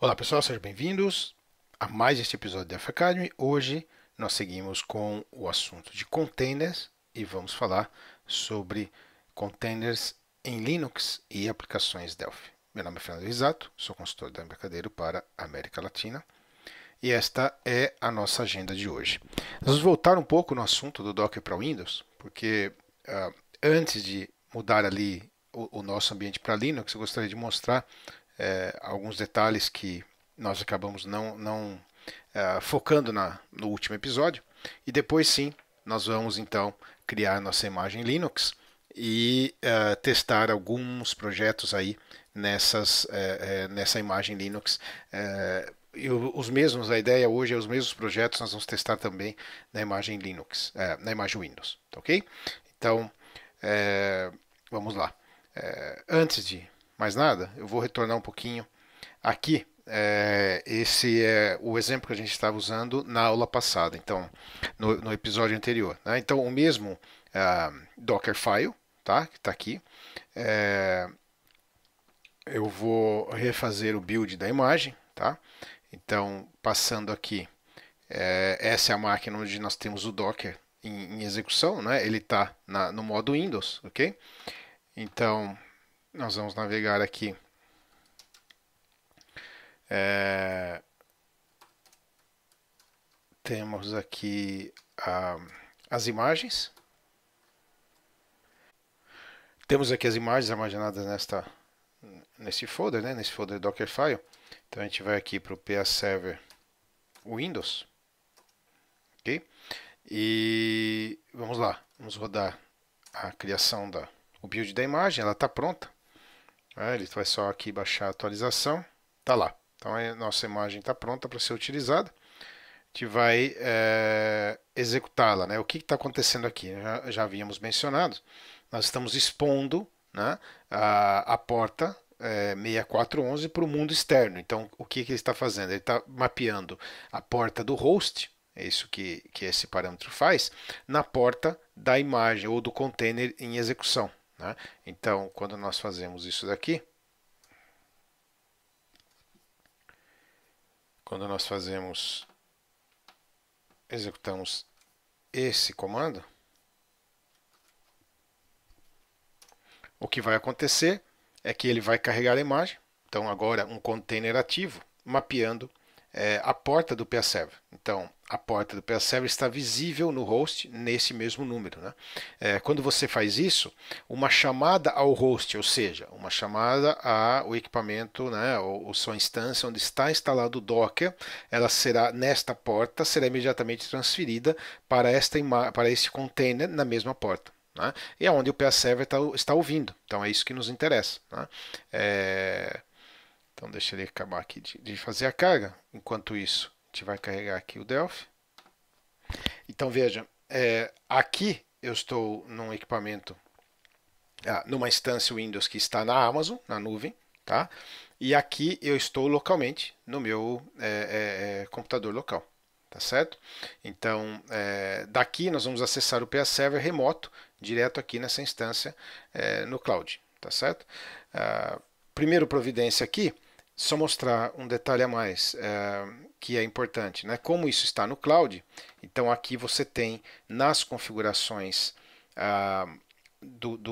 Olá pessoal, sejam bem-vindos a mais este episódio da F Academy. Hoje nós seguimos com o assunto de containers e vamos falar sobre containers em Linux e aplicações Delphi. Meu nome é Fernando Risato, sou consultor da Embarcadero para a América Latina e esta é a nossa agenda de hoje. Nós vamos voltar um pouco no assunto do Docker para Windows, porque antes de mudar ali o nosso ambiente para Linux, eu gostaria de mostrar alguns detalhes que nós acabamos não focando no último episódio. E depois sim, nós vamos então criar nossa imagem Linux e testar alguns projetos aí nessa imagem Linux. Os mesmos, a ideia hoje é os mesmos projetos, nós vamos testar também na imagem Linux, na imagem Windows, tá ok? Então, vamos lá. Antes de mais nada, eu vou retornar um pouquinho aqui. Esse é o exemplo que a gente estava usando na aula passada, então no episódio anterior, né? Então o mesmo Dockerfile, tá? Que está aqui. Eu vou refazer o build da imagem, tá? Então passando aqui, essa é a máquina onde nós temos o Docker em execução, né? Ele está no modo Windows, ok? Então nós vamos navegar aqui. Temos aqui as imagens. Temos aqui as imagens armazenadas nesse folder, né? Nesse folder Dockerfile. Então a gente vai aqui para o PS Server Windows. Ok? E vamos lá. Vamos rodar a criação o build da imagem. Ela está pronta. Ele vai só aqui baixar a atualização. Está lá. Então a nossa imagem está pronta para ser utilizada. A gente vai executá-la, né? O que está acontecendo aqui? Já havíamos mencionado. Nós estamos expondo, né, a porta 6411 para o mundo externo. Então, o que ele está fazendo? Ele está mapeando a porta do host, é isso que esse parâmetro faz, na porta da imagem ou do container em execução, né? Então, quando nós fazemos isso daqui, quando nós executamos esse comando, o que vai acontecer é que ele vai carregar a imagem. Então, agora um container ativo mapeando a porta do PS Server. Então, a porta do PS Server está visível no host nesse mesmo número, né? Quando você faz isso, uma chamada ao host, ou seja, uma chamada ao equipamento, né, ou sua instância onde está instalado o Docker, ela será nesta porta, será imediatamente transferida para esse container na mesma porta. Né? E é onde o PS Server está ouvindo. Então é isso que nos interessa. Né? Então deixa ele acabar aqui de fazer a carga. Enquanto isso, a gente vai carregar aqui o Delphi. Então veja, aqui eu estou num equipamento, numa instância Windows que está na Amazon, na nuvem, tá? E aqui eu estou localmente no meu computador local. Tá certo? Então, daqui nós vamos acessar o PS Server remoto, direto aqui nessa instância no cloud. Tá certo? Primeiro providência aqui, só mostrar um detalhe a mais que é importante. Né? Como isso está no cloud, então aqui você tem nas configurações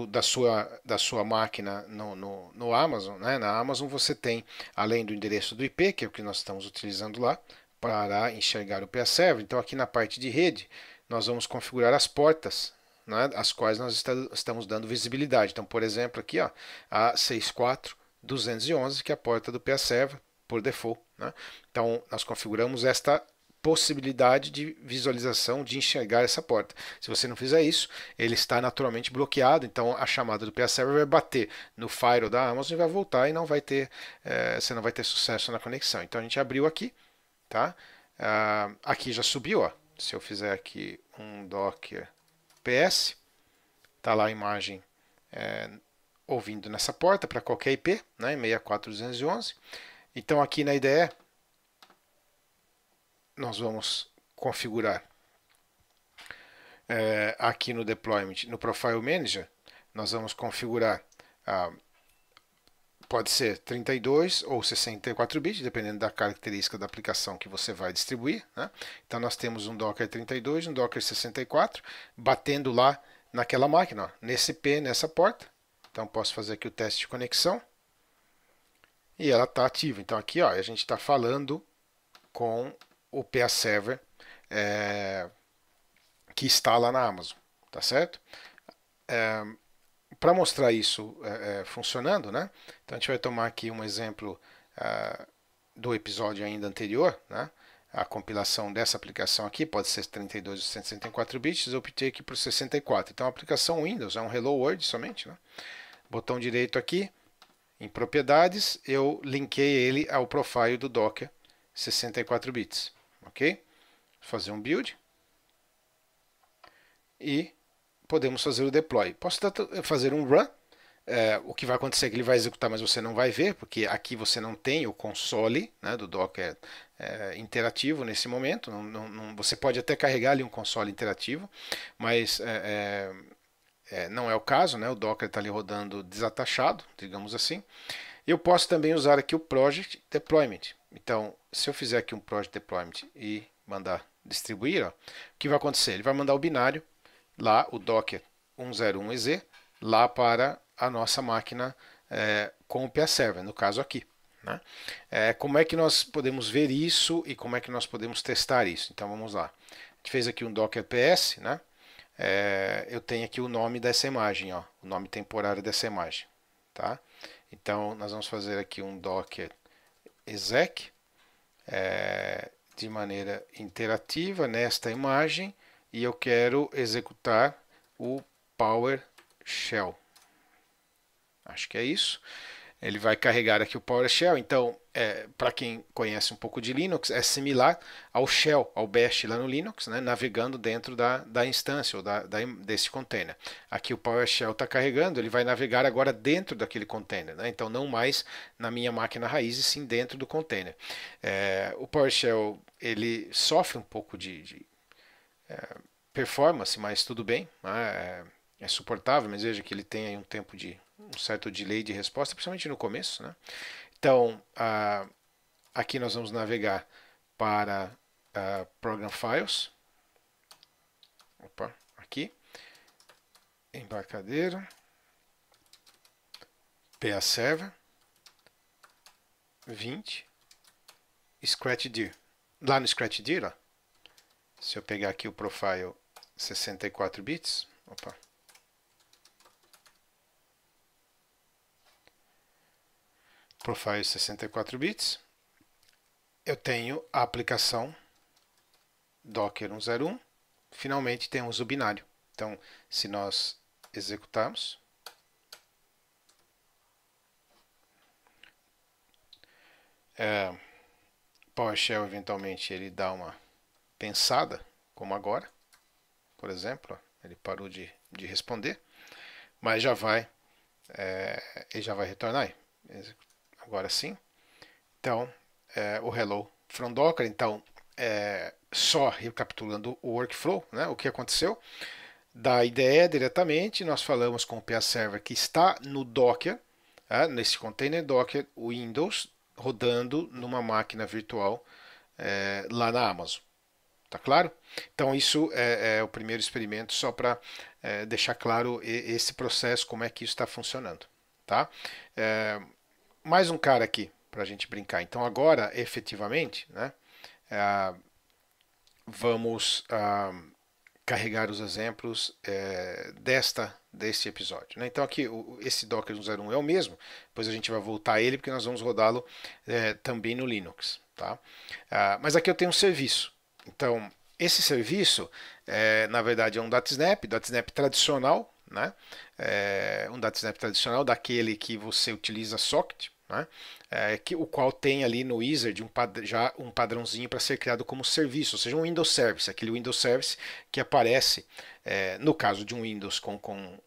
da sua máquina no Amazon, né? Na Amazon você tem, além do endereço do IP, que é o que nós estamos utilizando lá, para enxergar o PS Server. Então aqui na parte de rede, nós vamos configurar as portas, né, as quais nós estamos dando visibilidade. Então, por exemplo, aqui ó, a 64211, que é a porta do PS Server, por default. Né? Então, nós configuramos esta possibilidade de visualização, de enxergar essa porta. Se você não fizer isso, ele está naturalmente bloqueado, então a chamada do PS Server vai bater no firewall da Amazon e vai voltar e não vai ter, você não vai ter sucesso na conexão. Então a gente abriu aqui, tá? Aqui já subiu, ó. Se eu fizer aqui um Docker PS, tá lá a imagem ouvindo nessa porta para qualquer IP, né? 64211. Então aqui na IDE nós vamos configurar aqui no deployment, no Profile Manager, nós vamos configurar pode ser 32 ou 64 bits, dependendo da característica da aplicação que você vai distribuir, né? Então nós temos um Docker 32, um Docker 64, batendo lá naquela máquina, ó, nesse P, nessa porta. Então posso fazer aqui o teste de conexão e ela está ativa. Então aqui, ó, a gente está falando com o PA Server que está lá na Amazon, tá certo? Para mostrar isso funcionando, né? Então a gente vai tomar aqui um exemplo do episódio ainda anterior, né? A compilação dessa aplicação aqui pode ser 32 ou 164 bits, eu optei aqui por 64. Então a aplicação Windows é um Hello World somente, né? Botão direito aqui, em propriedades, eu linkei ele ao profile do Docker 64 bits, ok? Vou fazer um build e podemos fazer o deploy. Posso fazer um run, o que vai acontecer é que ele vai executar, mas você não vai ver, porque aqui você não tem o console, né, do Docker interativo nesse momento. Você pode até carregar ali um console interativo, mas não é o caso, né? O Docker está ali rodando desatachado, digamos assim. Eu posso também usar aqui o Project Deployment. Então, se eu fizer aqui um Project Deployment e mandar distribuir, ó, o que vai acontecer? Ele vai mandar o binário lá, o Docker 101EZ, lá para a nossa máquina com o PA Server, no caso aqui, né? Como é que nós podemos ver isso e como é que nós podemos testar isso? Então vamos lá. A gente fez aqui um Docker PS, né? Eu tenho aqui o nome dessa imagem, ó, o nome temporário dessa imagem, tá? Então nós vamos fazer aqui um Docker exec de maneira interativa nesta imagem e eu quero executar o PowerShell. Acho que é isso. Ele vai carregar aqui o PowerShell. Então, para quem conhece um pouco de Linux, é similar ao Shell, ao Bash lá no Linux, né, navegando dentro da instância ou desse container. Aqui o PowerShell está carregando, ele vai navegar agora dentro daquele container, né, então não mais na minha máquina raiz, e sim dentro do container. O PowerShell ele sofre um pouco de performance, mas tudo bem, né, é suportável, mas veja que ele tem aí um certo delay de resposta, principalmente no começo, né? Então, aqui nós vamos navegar para Program Files. Opa, aqui. Embarcadeiro. PA Server. 20. ScratchDir. Lá no ScratchDir, ó, se eu pegar aqui o profile 64 bits. Opa. Profile 64 bits, eu tenho a aplicação Docker 101, finalmente temos o binário. Então, se nós executarmos, PowerShell eventualmente ele dá uma pensada, como agora, por exemplo, ó, ele parou de responder, mas ele já vai retornar. Agora sim. Então, o Hello from Docker. Então, só recapitulando o workflow, né, o que aconteceu. Da IDE diretamente, nós falamos com o PA Server que está no Docker, nesse container Docker, o Windows rodando numa máquina virtual lá na Amazon. Tá claro? Então, isso é o primeiro experimento, só para deixar claro esse processo, como é que isso está funcionando. Tá? Mais um cara aqui para a gente brincar. Então agora, efetivamente, né, vamos carregar os exemplos deste episódio. Né? Então aqui esse Docker 101 é o mesmo, depois a gente vai voltar a ele porque nós vamos rodá-lo também no Linux. Tá? Mas aqui eu tenho um serviço. Então esse serviço, na verdade, é um .snap tradicional, né? Um .snap tradicional daquele que você utiliza socket, né? O qual tem ali no wizard já um padrãozinho para ser criado como serviço, ou seja, um Windows Service, aquele Windows Service que aparece no caso de um Windows com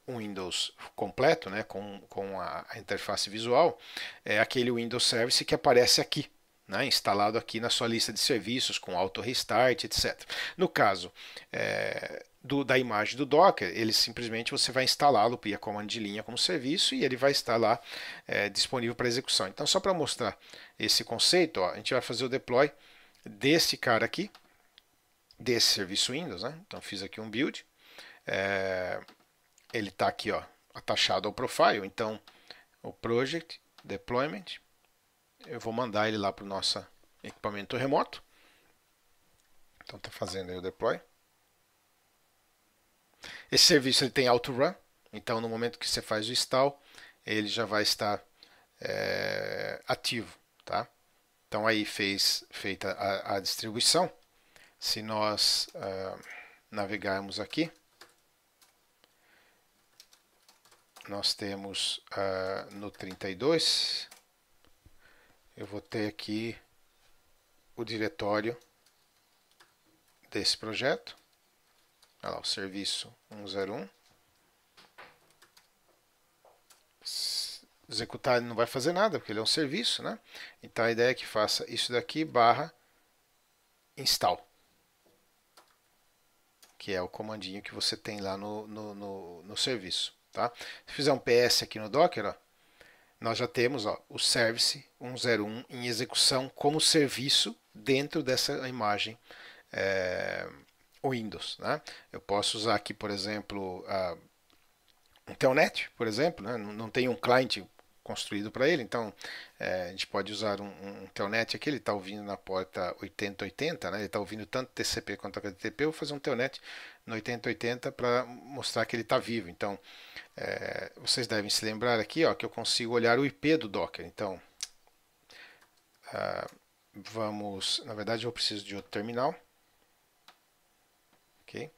um Windows completo, né? com a interface visual, é aquele Windows Service que aparece aqui. né, instalado aqui na sua lista de serviços com auto restart, etc. No caso da imagem do Docker, ele simplesmente você vai instalá-lo via comando de linha como serviço e ele vai estar lá disponível para execução. Então, só para mostrar esse conceito, ó, a gente vai fazer o deploy desse cara aqui, desse serviço Windows, né? Então, fiz aqui um build. Ele está aqui, ó, atachado ao profile. Então, o project deployment, eu vou mandar ele lá para o nosso equipamento remoto. Então, está fazendo aí o deploy. Esse serviço ele tem auto run, então no momento que você faz o install, ele já vai estar ativo, tá? Então aí feita a distribuição. Se nós navegarmos aqui, nós temos no 32, eu vou ter aqui o diretório desse projeto. Olha lá, o serviço 101. Executar ele não vai fazer nada, porque ele é um serviço, né? Então a ideia é que faça isso daqui barra install, que é o comandinho que você tem lá no serviço, tá? Se fizer um PS aqui no Docker, ó, nós já temos, ó, o Service 101 em execução como serviço dentro dessa imagem Windows, né? Eu posso usar aqui, por exemplo, um Telnet, por exemplo, né? Não tem um client construído para ele, então a gente pode usar um Telnet aqui. Ele está ouvindo na porta 8080, né? Ele está ouvindo tanto TCP quanto HTTP. Eu vou fazer um Telnet no 8080 para mostrar que ele está vivo. Então, vocês devem se lembrar aqui, ó, que eu consigo olhar o IP do Docker. Então, vamos, na verdade eu preciso de outro terminal. Okay.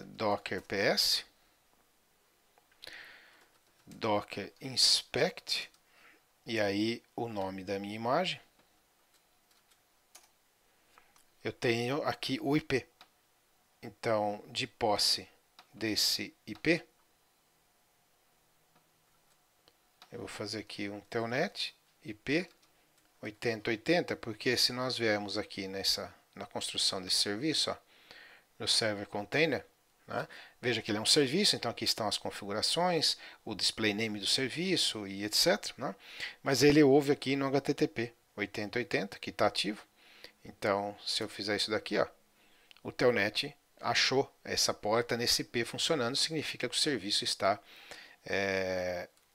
Docker PS, Docker inspect, e aí o nome da minha imagem. Eu tenho aqui o IP. Então, de posse desse IP, eu vou fazer aqui um telnet IP 8080, porque se nós viermos aqui na construção desse serviço, ó, no server container, né? Veja que ele é um serviço, então aqui estão as configurações, o display name do serviço e etc, né? Mas ele ouve aqui no HTTP 8080, que está ativo. Então, se eu fizer isso daqui, ó, o Telnet achou essa porta nesse IP funcionando, significa que o serviço está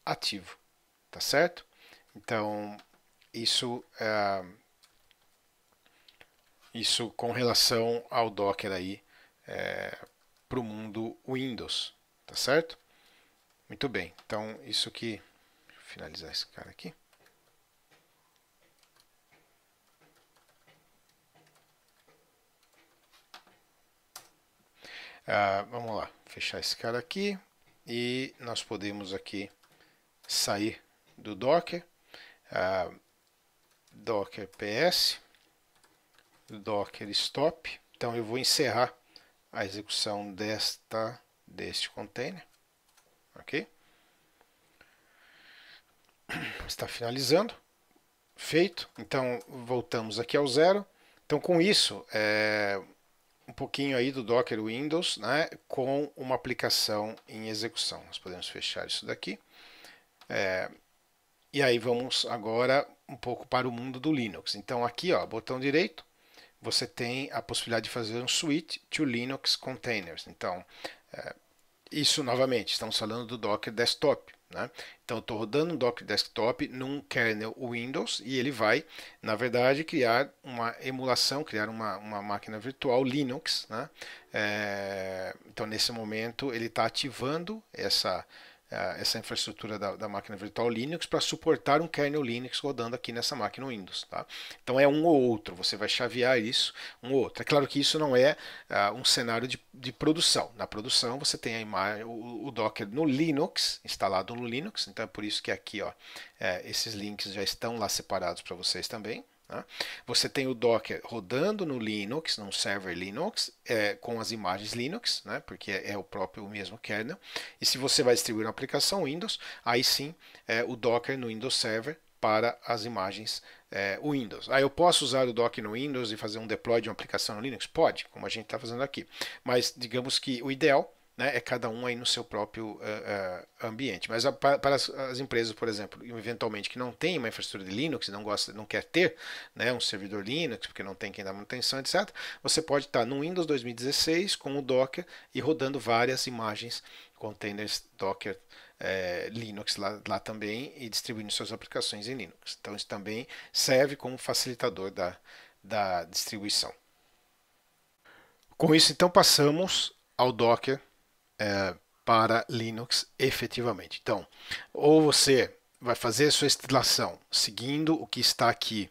ativo, tá certo? Então, isso com relação ao Docker aí para o mundo Windows, tá certo? Muito bem, então isso aqui, deixa eu finalizar esse cara aqui. Vamos lá, fechar esse cara aqui e nós podemos aqui sair do Docker, Docker PS, Docker Stop. Então eu vou encerrar a execução deste container, ok? Está finalizando, feito. Então voltamos aqui ao zero. Então com isso um pouquinho aí do Docker Windows, né, com uma aplicação em execução. Nós podemos fechar isso daqui. E aí vamos agora um pouco para o mundo do Linux. Então aqui, ó, botão direito, você tem a possibilidade de fazer um switch to Linux containers. Então, isso novamente, estamos falando do Docker Desktop, né? Então, eu estou rodando um Docker Desktop num kernel Windows e ele vai, na verdade, criar uma emulação, criar uma máquina virtual Linux, né? Então, nesse momento, ele está ativando essa infraestrutura da máquina virtual Linux para suportar um kernel Linux rodando aqui nessa máquina Windows. Tá? Então é um ou outro, você vai chavear isso, um ou outro. É claro que isso não é um cenário de produção. Na produção você tem a imagem, o Docker no Linux, instalado no Linux, então é por isso que aqui ó, esses links já estão lá separados para vocês também. Você tem o Docker rodando no Linux, num server Linux, com as imagens Linux, né, porque é o mesmo kernel. E se você vai distribuir uma aplicação Windows, aí sim o Docker no Windows Server para as imagens o Windows. Eu posso usar o Docker no Windows e fazer um deploy de uma aplicação no Linux? Pode, como a gente está fazendo aqui. Mas digamos que o ideal, né, é cada um aí no seu próprio ambiente. Mas para as empresas, por exemplo, eventualmente que não tem uma infraestrutura de Linux, não quer ter, né, um servidor Linux, porque não tem quem dá manutenção, etc., você pode estar no Windows 2016 com o Docker e rodando várias imagens, containers Docker Linux lá também e distribuindo suas aplicações em Linux. Então isso também serve como facilitador da distribuição. Com isso, então, passamos ao Docker para Linux efetivamente. Então, ou você vai fazer a sua instalação seguindo o que está aqui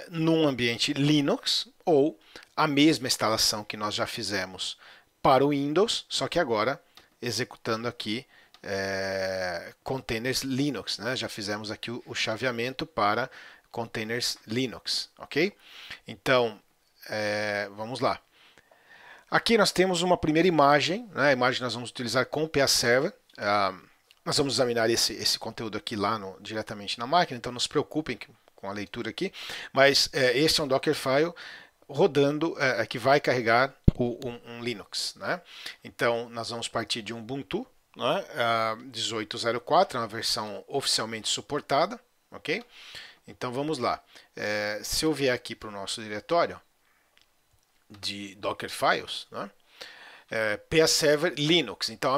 num ambiente Linux, ou a mesma instalação que nós já fizemos para o Windows, só que agora executando aqui containers Linux, né? Já fizemos aqui o chaveamento para containers Linux, ok? Então, vamos lá. Aqui nós temos uma primeira imagem, né? A imagem que nós vamos utilizar com o PA Server. Nós vamos examinar esse conteúdo aqui lá diretamente na máquina, então não se preocupem com a leitura aqui, mas este é um Dockerfile rodando, que vai carregar um Linux, né? Então nós vamos partir de um Ubuntu, né? 18.04, é uma versão oficialmente suportada, ok? Então vamos lá. Se eu vier aqui para o nosso diretório de Dockerfiles, né? PA Server Linux. Então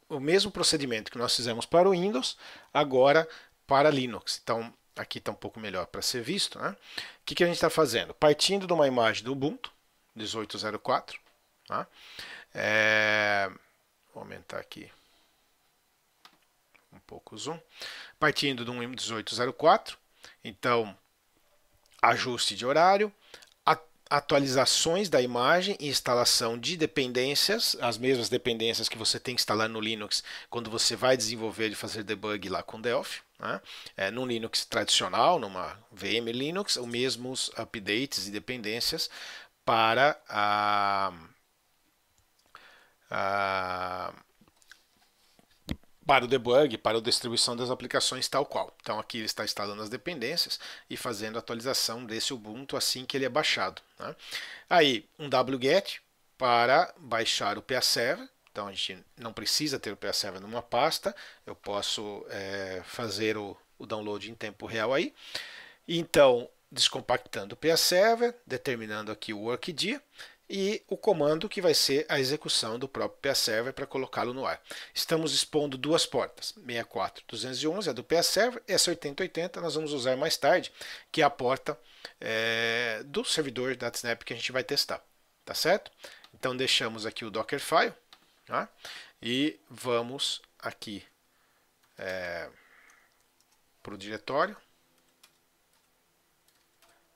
o mesmo procedimento que nós fizemos para o Windows, agora para Linux. Então aqui está um pouco melhor para ser visto, né? O que a gente está fazendo? Partindo de uma imagem do Ubuntu 18.04, tá? Vou aumentar aqui um pouco o zoom. Partindo de um 18.04, então ajuste de horário, atualizações da imagem e instalação de dependências, as mesmas dependências que você tem que instalar no Linux quando você vai desenvolver e fazer debug lá com Delphi, né? No Linux tradicional, numa VM Linux, os mesmos updates e dependências para para o debug, para a distribuição das aplicações tal qual. Então aqui ele está instalando as dependências e fazendo a atualização desse Ubuntu assim que ele é baixado, né? Aí um wget para baixar o PA Server. Então a gente não precisa ter o PA Server numa pasta, eu posso fazer o download em tempo real aí. Então descompactando o PA Server, determinando aqui o workdir e o comando que vai ser a execução do próprio PA Server para colocá-lo no ar. Estamos expondo duas portas, 64.211 é do PA Server, essa 8080 nós vamos usar mais tarde, que é a porta do servidor da Snap que a gente vai testar, tá certo? Então deixamos aqui o Dockerfile, tá? E vamos aqui para o diretório,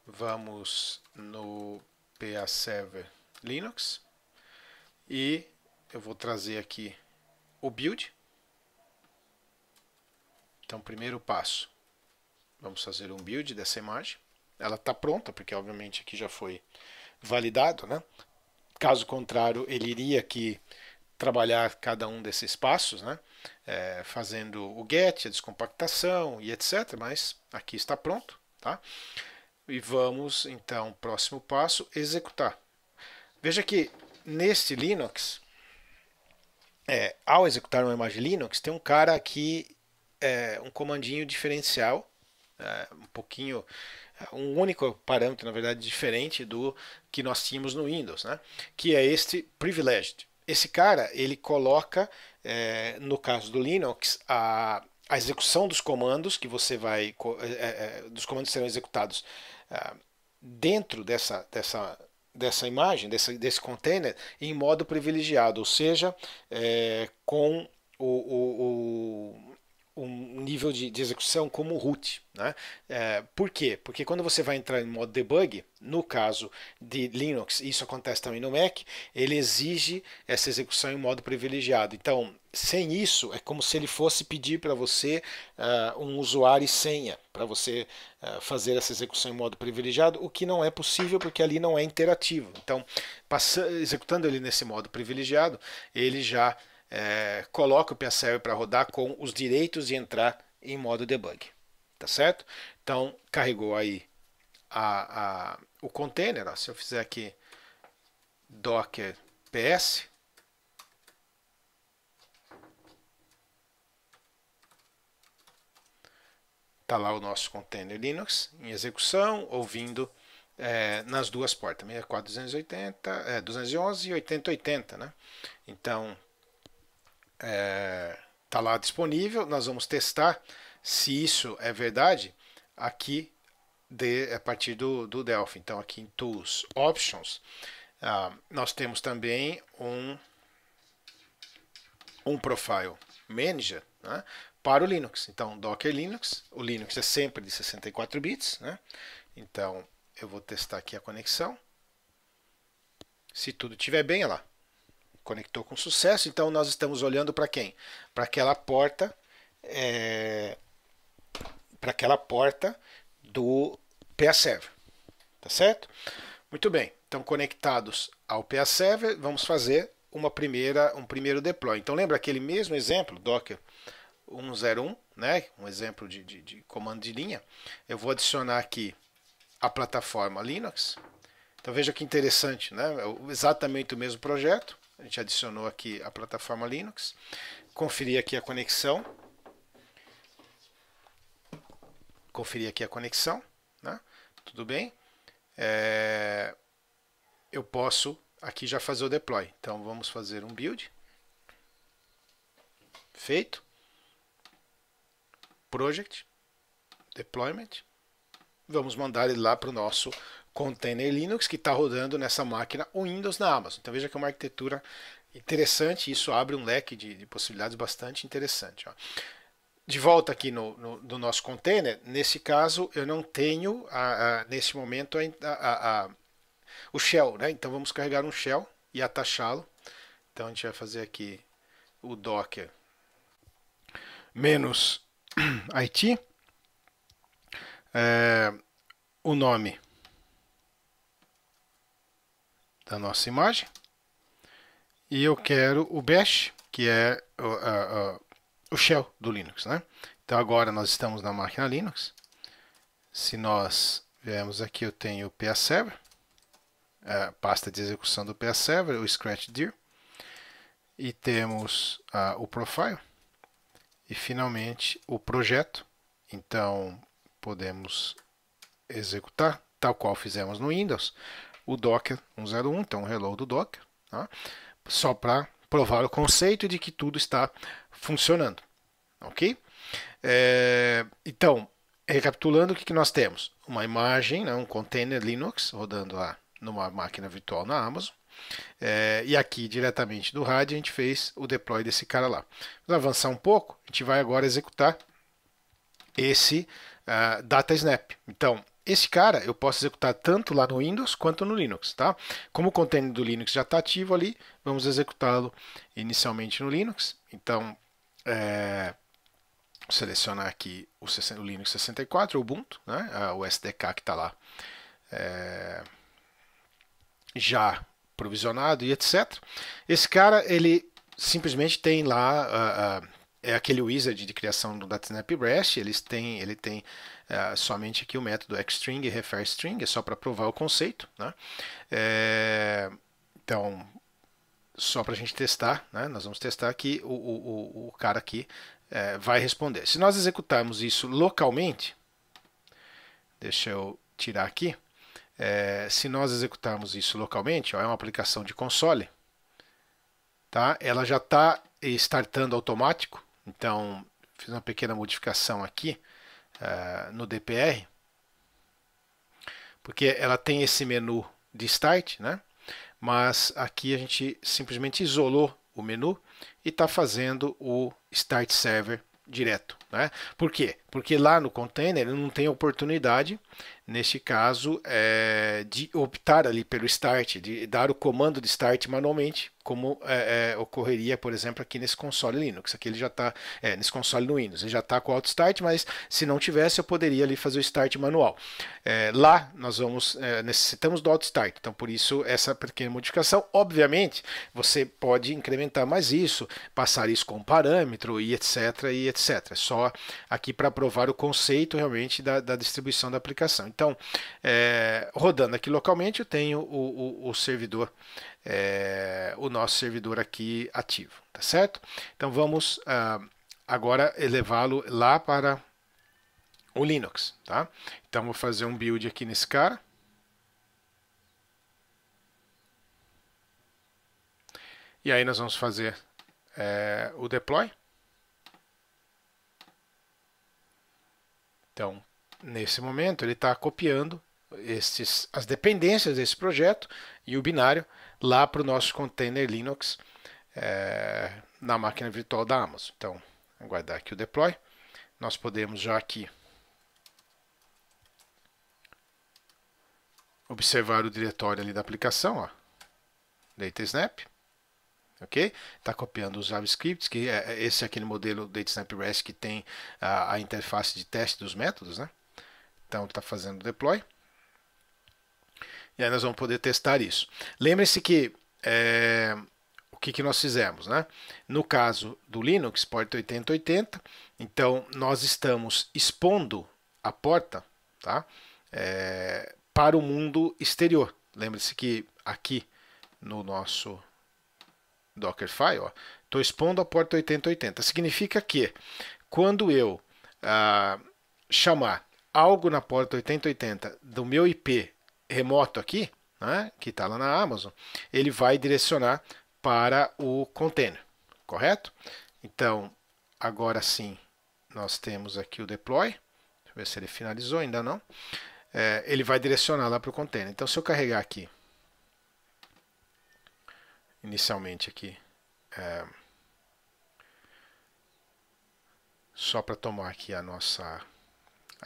vamos no PA Server Linux e eu vou trazer aqui o build. Então, primeiro passo, vamos fazer um build dessa imagem. Ela está pronta, porque obviamente aqui já foi validado, né? Caso contrário, ele iria aqui trabalhar cada um desses passos, né? Fazendo o get, a descompactação e etc. Mas aqui está pronto, tá? E vamos então, próximo passo, executar. Veja que neste Linux, ao executar uma imagem Linux, tem um cara aqui, um comandinho diferencial, um pouquinho, um único parâmetro, na verdade, diferente do que nós tínhamos no Windows, né? Que é este privileged. Esse cara, ele coloca, no caso do Linux, a execução dos comandos que você vai, dos comandos que serão executados dentro dessa imagem, desse container, em modo privilegiado, ou seja, com um nível de execução como root, né? Por quê? Porque quando você vai entrar em modo debug, no caso de Linux, isso acontece também no Mac, ele exige essa execução em modo privilegiado. Então, sem isso, é como se ele fosse pedir para você um usuário e senha para você fazer essa execução em modo privilegiado, o que não é possível porque ali não é interativo. Então, executando ele nesse modo privilegiado, ele já coloca o PA Server para rodar com os direitos de entrar em modo debug. tá certo? Então, carregou aí o container, ó, se eu fizer aqui docker ps, tá lá o nosso container Linux em execução, ouvindo nas duas portas, 64, 280, 211 e 8080, né? Então, tá lá disponível, nós vamos testar se isso é verdade aqui a partir do Delphi. Então, aqui em Tools, Options, nós temos também um Profile Manager, né, para o Linux. Então, Docker Linux, o Linux é sempre de 64 bits, né? Então, eu vou testar aqui a conexão. Se tudo estiver bem, olha lá, conectou com sucesso. Então, nós estamos olhando para quem? Para aquela porta, do PA Server, tá certo? Muito bem. Então, conectados ao PA Server, vamos fazer um primeiro deploy. Então, lembra aquele mesmo exemplo, Docker 101, né? Um exemplo de comando de linha. Eu vou adicionar aqui a plataforma Linux. Então, veja que interessante, né? Exatamente o mesmo projeto. A gente adicionou aqui a plataforma Linux. Conferir aqui a conexão. Né? Tudo bem? Eu posso aqui já fazer o deploy. Então vamos fazer um build. Feito. Project. Deployment. Vamos mandar ele lá para o nosso container Linux que está rodando nessa máquina Windows na Amazon. Então veja que é uma arquitetura interessante. Isso abre um leque de possibilidades bastante interessante. Ó. De volta aqui no nosso container, nesse caso eu não tenho nesse momento o shell, né? Então vamos carregar um shell e atachá-lo. Então a gente vai fazer aqui o docker -it, o nome da nossa imagem, e eu quero o bash, que é o shell do Linux, né? Então agora nós estamos na máquina Linux. Se nós viermos aqui, eu tenho o PA Server, a pasta de execução do PA Server, o scratch-dir, e temos o profile, e finalmente o projeto. Então podemos executar, tal qual fizemos no Windows, o Docker 101, então o hello do Docker, tá? Só para provar o conceito de que tudo está funcionando, ok? Então, recapitulando, o que nós temos? Uma imagem, né, um container Linux rodando lá numa máquina virtual na Amazon, e aqui diretamente do RAID a gente fez o deploy desse cara lá. Vamos avançar um pouco, a gente vai agora executar esse data snap. Então, esse cara eu posso executar tanto lá no Windows quanto no Linux, tá? Como o container do Linux já está ativo ali, vamos executá-lo inicialmente no Linux. Então, selecionar aqui o Linux 64, o Ubuntu, né? O SDK que está lá já provisionado e etc. Esse cara, ele simplesmente tem lá aquele wizard de criação do DataSnap REST. Ele tem somente aqui o método xstring e referString, é só para provar o conceito, né? Então, só para a gente testar, né? Nós vamos testar aqui, o cara aqui vai responder. Se nós executarmos isso localmente, deixa eu tirar aqui, se nós executarmos isso localmente, ó, é uma aplicação de console, tá? Ela já está startando automático. Então, fiz uma pequena modificação aqui no DPR, porque ela tem esse menu de start, né? Mas aqui a gente simplesmente isolou o menu e está fazendo o start server direto, né? Por quê? Porque lá no container ele não tem oportunidade, neste caso, de optar ali pelo start, de dar o comando de start manualmente, como ocorreria, por exemplo, aqui nesse console Linux. Aqui ele já está, nesse console no Windows, ele já está com o auto start, mas se não tivesse, eu poderia ali fazer o start manual. Lá nós necessitamos do auto start, então por isso essa pequena modificação. Obviamente, você pode incrementar mais isso, passar isso com parâmetro e etc, e etc. Só aqui para provar provar o conceito realmente da distribuição da aplicação. Então, rodando aqui localmente, eu tenho o servidor, o nosso servidor aqui ativo, tá certo? Então vamos agora elevá-lo lá para o Linux, tá? Então vou fazer um build aqui nesse cara. E aí nós vamos fazer o deploy. Então, nesse momento, ele está copiando as dependências desse projeto e o binário lá para o nosso container Linux na máquina virtual da Amazon. Então, aguardar aqui o deploy. Nós podemos já aqui observar o diretório ali da aplicação, ó, DataSnap. Ok? Está copiando os JavaScripts, que esse é aquele modelo DataSnap REST que tem a interface de teste dos métodos, né? Então está fazendo o deploy. E aí nós vamos poder testar isso. Lembre-se que o que nós fizemos, né? No caso do Linux, porta 8080, então nós estamos expondo a porta, tá? Para o mundo exterior. Lembre-se que aqui no nosso Dockerfile, estou expondo a porta 8080. Significa que quando eu chamar algo na porta 8080 do meu IP remoto aqui, né, que está lá na Amazon, ele vai direcionar para o container, correto? Então, agora sim, nós temos aqui o deploy. Deixa eu ver se ele finalizou, ainda não. Ele vai direcionar lá para o container. Então, se eu carregar aqui, inicialmente aqui, só para tomar aqui a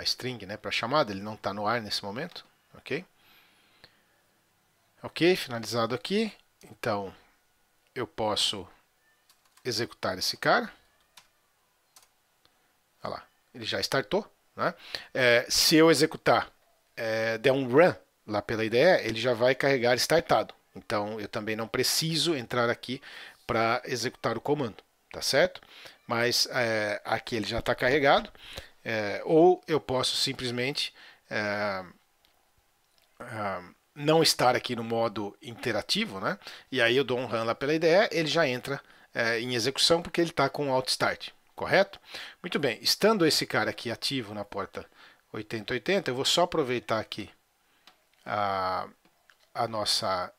string, né, para chamada, ele não está no ar nesse momento, ok? Ok, finalizado aqui. Então, eu posso executar esse cara. Olha lá, ele já startou, né? Se eu executar, der um run lá pela IDE, ele já vai carregar startado. Então, eu também não preciso entrar aqui para executar o comando, tá certo? Mas aqui ele já está carregado. Ou eu posso simplesmente não estar aqui no modo interativo, né? E aí eu dou um run lá pela IDE, ele já entra em execução porque ele está com o Alt Start, correto? Muito bem, estando esse cara aqui ativo na porta 8080, eu vou só aproveitar aqui a nossa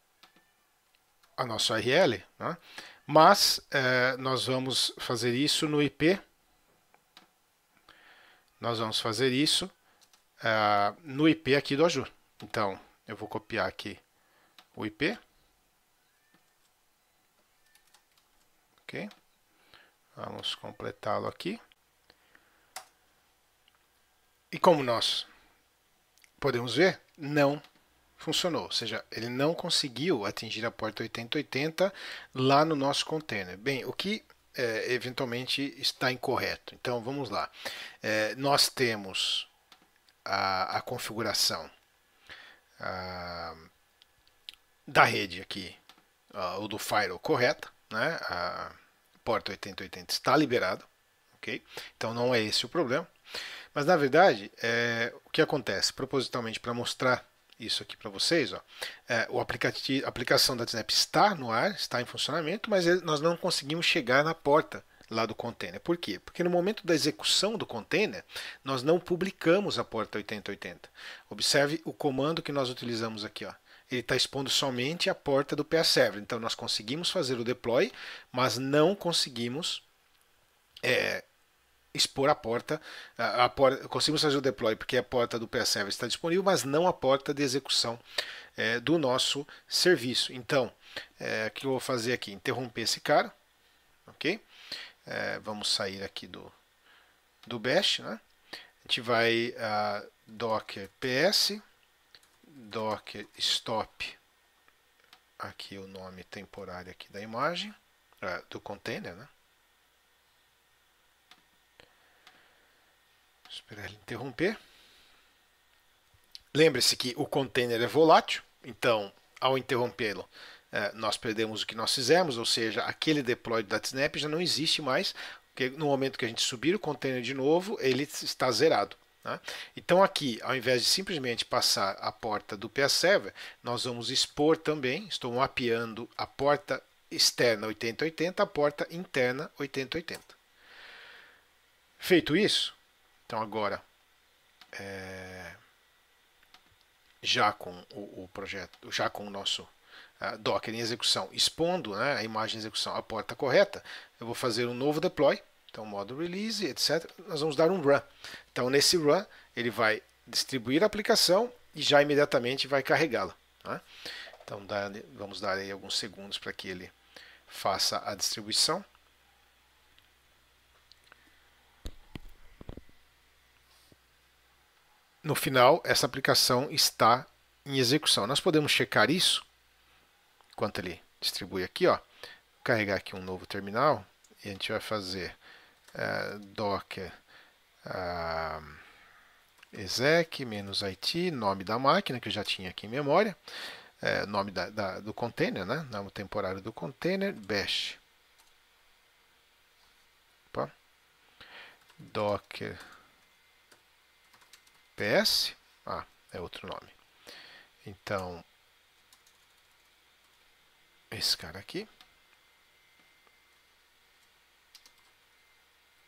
URL, né? Mas nós vamos fazer isso no IP. Nós vamos fazer isso no IP aqui do Azure. Então, eu vou copiar aqui o IP. Ok? Vamos completá-lo aqui. E como nós podemos ver, não funcionou, ou seja, ele não conseguiu atingir a porta 8080 lá no nosso container. Bem, o que eventualmente está incorreto. Então vamos lá. Nós temos a configuração da rede aqui, ou do firewall correta, né? A porta 8080 está liberada, ok? Então não é esse o problema. Mas na verdade, o que acontece? Propositalmente para mostrar isso aqui para vocês, a aplicação da DataSnap está no ar, está em funcionamento, mas nós não conseguimos chegar na porta lá do container. Por quê? Porque no momento da execução do container, nós não publicamos a porta 8080. Observe o comando que nós utilizamos aqui, ó. Ele está expondo somente a porta do PA Server. Então nós conseguimos fazer o deploy, mas não conseguimos expor a porta, conseguimos fazer o deploy porque a porta do PA Server está disponível, mas não a porta de execução do nosso serviço. Então, o que eu vou fazer aqui? Interromper esse cara, ok? Vamos sair aqui do bash, né? A gente vai docker ps, docker stop, aqui o nome temporário aqui da imagem, do container, né? Esperar ele interromper. Lembre-se que o container é volátil, então ao interrompê-lo nós perdemos o que nós fizemos, ou seja, aquele deploy do DataSnap já não existe mais, porque no momento que a gente subir o container de novo, ele está zerado. Tá? Então aqui, ao invés de simplesmente passar a porta do PS Server, nós vamos expor também, estou mapeando a porta externa 8080, a porta interna 8080. Feito isso, então agora, já com o projeto, já com o nosso Docker em execução, expondo, né, a imagem em execução à porta correta, eu vou fazer um novo deploy, então modo release, etc. Nós vamos dar um run. Então nesse run, ele vai distribuir a aplicação e já imediatamente vai carregá-la. Né? Então vamos dar aí alguns segundos para que ele faça a distribuição. No final, essa aplicação está em execução. Nós podemos checar isso enquanto ele distribui aqui. Ó. Vou carregar aqui um novo terminal e a gente vai fazer docker exec -it, nome da máquina que eu já tinha aqui em memória, nome do container, né? Nome temporário do container, bash. Opa. Docker ps, é outro nome. Então, esse cara aqui,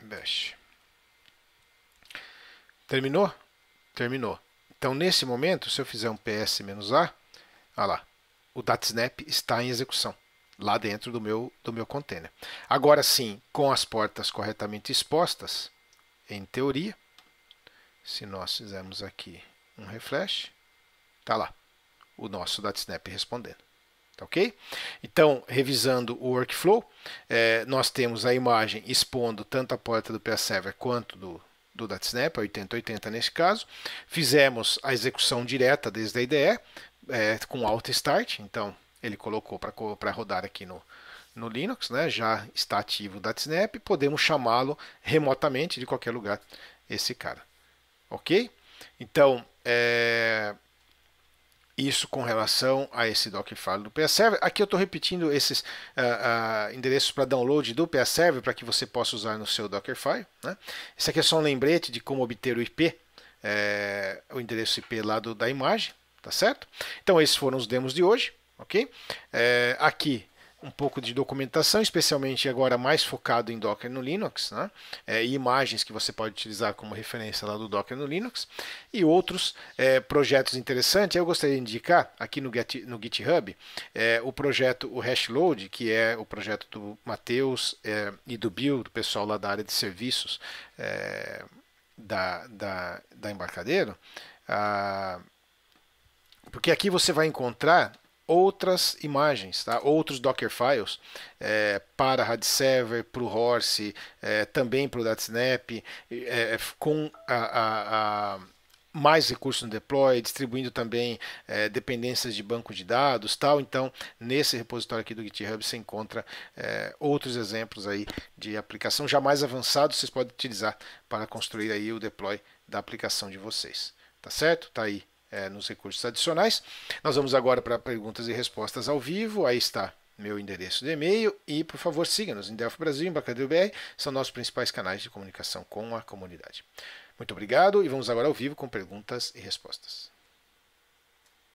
bash. Terminou? Terminou. Então, nesse momento, se eu fizer um ps-a, olha lá, o datsnap está em execução, lá dentro do meu container. Agora sim, com as portas corretamente expostas, em teoria, se nós fizermos aqui um refresh, está lá, o nosso datsnap respondendo. Tá ok? Então, revisando o workflow, nós temos a imagem expondo tanto a porta do PS Server quanto do datsnap, 8080 nesse caso. Fizemos a execução direta desde a IDE, com Alt Start, então ele colocou para rodar aqui no Linux, né? Já está ativo o datsnap, podemos chamá-lo remotamente de qualquer lugar, esse cara. Ok? Então, isso com relação a esse Dockerfile do PS Server. Aqui eu estou repetindo esses endereços para download do PS Server para que você possa usar no seu Dockerfile. Né? Esse aqui é só um lembrete de como obter o IP, o endereço IP lá da imagem, tá certo? Então esses foram os demos de hoje, ok? Aqui um pouco de documentação, especialmente agora mais focado em Docker no Linux, né? E imagens que você pode utilizar como referência lá do Docker no Linux, e outros projetos interessantes. Eu gostaria de indicar aqui no GitHub o projeto, o Hashload, que é o projeto do Matheus e do Bill, do pessoal lá da área de serviços da Embarcadero, porque aqui você vai encontrar outras imagens, tá? Outros Dockerfiles para a RAD Server, para o Horse, também para o datsnap, com mais recursos no deploy, distribuindo também dependências de banco de dados, tal. Então, nesse repositório aqui do GitHub você encontra outros exemplos aí de aplicação já mais avançados, vocês podem utilizar para construir aí o deploy da aplicação de vocês. Tá certo? Tá aí nos recursos adicionais. Nós vamos agora para perguntas e respostas ao vivo. Aí está meu endereço de e-mail e, por favor, siga-nos em Delphi Brasil, Embarcadero BR, são nossos principais canais de comunicação com a comunidade. Muito obrigado e vamos agora ao vivo com perguntas e respostas.